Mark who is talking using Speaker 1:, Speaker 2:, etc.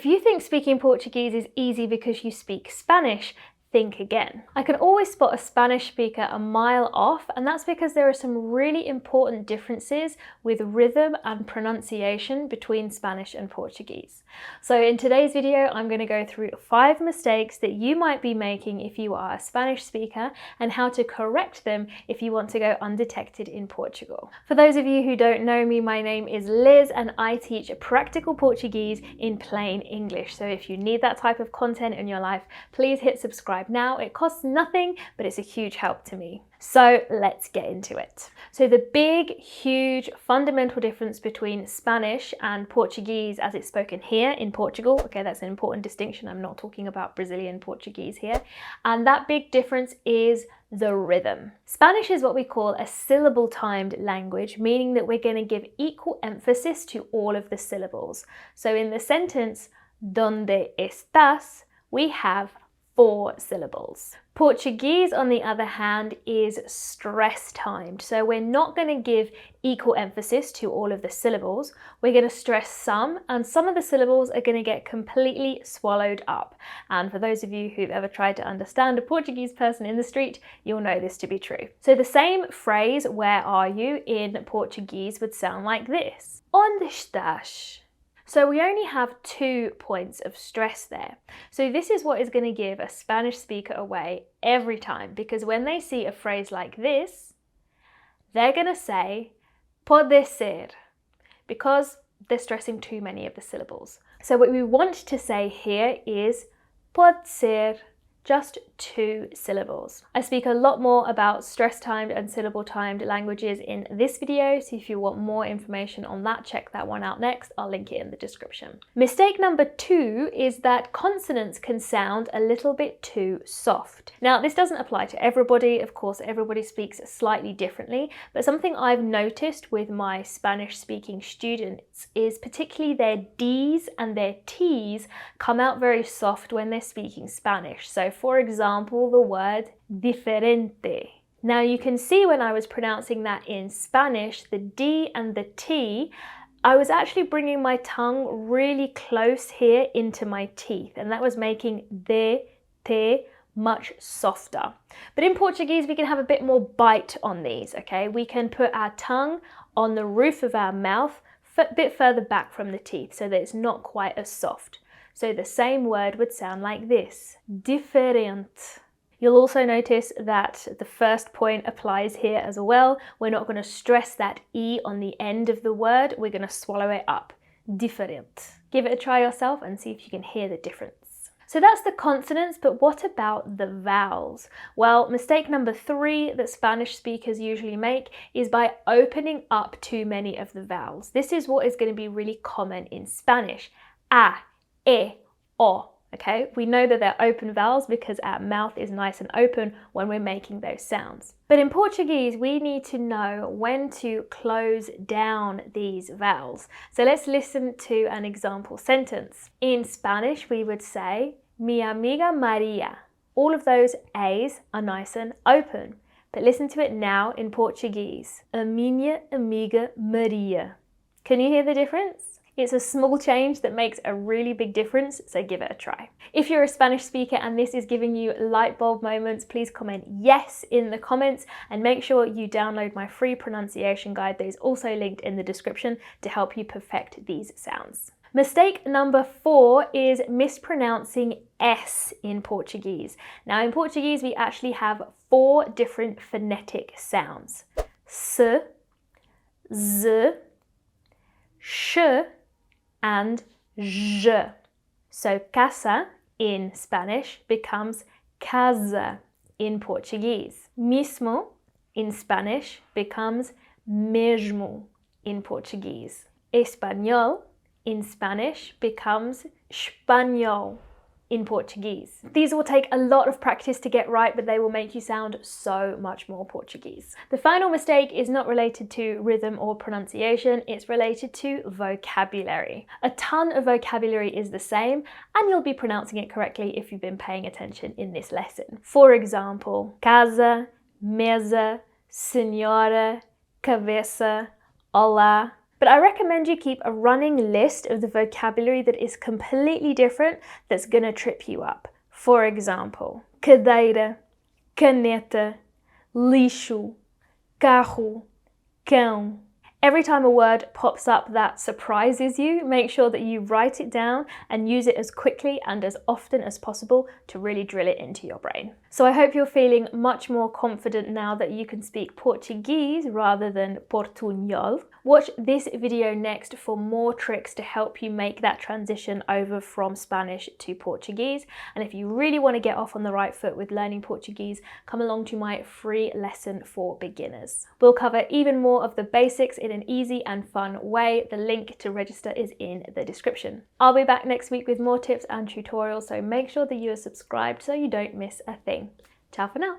Speaker 1: If you think speaking Portuguese is easy because you speak Spanish, think again. I can always spot a Spanish speaker a mile off, and that's because there are some really important differences with rhythm and pronunciation between Spanish and Portuguese. So in today's video, I'm going to go through 5 mistakes that you might be making if you are a Spanish speaker and how to correct them if you want to go undetected in Portugal. For those of you who don't know me, my name is Liz and I teach practical Portuguese in plain English. So if you need that type of content in your life, please hit subscribe now. It costs nothing, but it's a huge help to me. So let's get into it. So the big, huge, fundamental difference between Spanish and Portuguese as it's spoken here in Portugal, okay, that's an important distinction. I'm not talking about Brazilian Portuguese here. And that big difference is the rhythm. Spanish is what we call a syllable timed language, meaning that we're going to give equal emphasis to all of the syllables. So in the sentence, ¿Dónde estás?, we have 4 syllables. Portuguese, on the other hand, is stress timed. So we're not going to give equal emphasis to all of the syllables. We're going to stress some, and some of the syllables are going to get completely swallowed up. And for those of you who've ever tried to understand a Portuguese person in the street, you'll know this to be true. So the same phrase, "Where are you?" in Portuguese would sound like this: ¿Onde estás? So we only have 2 points of stress there. So this is what is going to give a Spanish speaker away every time, because when they see a phrase like this, they're going to say pode ser, because they're stressing too many of the syllables. So what we want to say here is pode ser, just 2 syllables. I speak a lot more about stress-timed and syllable-timed languages in this video, so if you want more information on that, check that one out next. I'll link it in the description. Mistake number 2 is that consonants can sound a little bit too soft. Now, this doesn't apply to everybody. Of course, everybody speaks slightly differently, but something I've noticed with my Spanish-speaking students is particularly their Ds and their Ts come out very soft when they're speaking Spanish. So for example, the word diferente. Now you can see when I was pronouncing that in Spanish, the D and the T, I was actually bringing my tongue really close here into my teeth, and that was making de, te much softer. But in Portuguese, we can have a bit more bite on these, okay? We can put our tongue on the roof of our mouth, a bit further back from the teeth, so that it's not quite as soft. So the same word would sound like this: diferente. You'll also notice that the first point applies here as well. We're not going to stress that E on the end of the word. We're going to swallow it up. Diferente. Give it a try yourself and see if you can hear the difference. So that's the consonants, but what about the vowels? Well, mistake number 3 that Spanish speakers usually make is by opening up too many of the vowels. This is what is going to be really common in Spanish. A, e, o. Okay, we know that they're open vowels because our mouth is nice and open when we're making those sounds. But in Portuguese, we need to know when to close down these vowels. So let's listen to an example sentence. In Spanish, we would say, mi amiga Maria. All of those A's are nice and open. But listen to it now in Portuguese. A minha amiga Maria. Can you hear the difference? It's a small change that makes a really big difference, so give it a try. If you're a Spanish speaker and this is giving you light bulb moments, please comment yes in the comments and make sure you download my free pronunciation guide that is also linked in the description to help you perfect these sounds. Mistake number 4 is mispronouncing S in Portuguese. Now in Portuguese, we actually have 4 different phonetic sounds. S, Z, sh, and j. So casa in Spanish becomes casa in Portuguese. Mismo in Spanish becomes mesmo in Portuguese. Español in Spanish becomes español in Portuguese. These will take a lot of practice to get right, but they will make you sound so much more Portuguese. The final mistake is not related to rhythm or pronunciation, it's related to vocabulary. A ton of vocabulary is the same, and you'll be pronouncing it correctly if you've been paying attention in this lesson. For example, casa, mesa, senhora, cabeça, olá. But I recommend you keep a running list of the vocabulary that is completely different that's going to trip you up. For example, cadeira, caneta, lixo, carro, cão. Every time a word pops up that surprises you, make sure that you write it down and use it as quickly and as often as possible to really drill it into your brain. So I hope you're feeling much more confident now that you can speak Portuguese rather than Portunhol. Watch this video next for more tricks to help you make that transition over from Spanish to Portuguese. And if you really want to get off on the right foot with learning Portuguese, come along to my free lesson for beginners. We'll cover even more of the basics in an easy and fun way. The link to register is in the description. I'll be back next week with more tips and tutorials, so make sure that you are subscribed so you don't miss a thing. Ciao for now.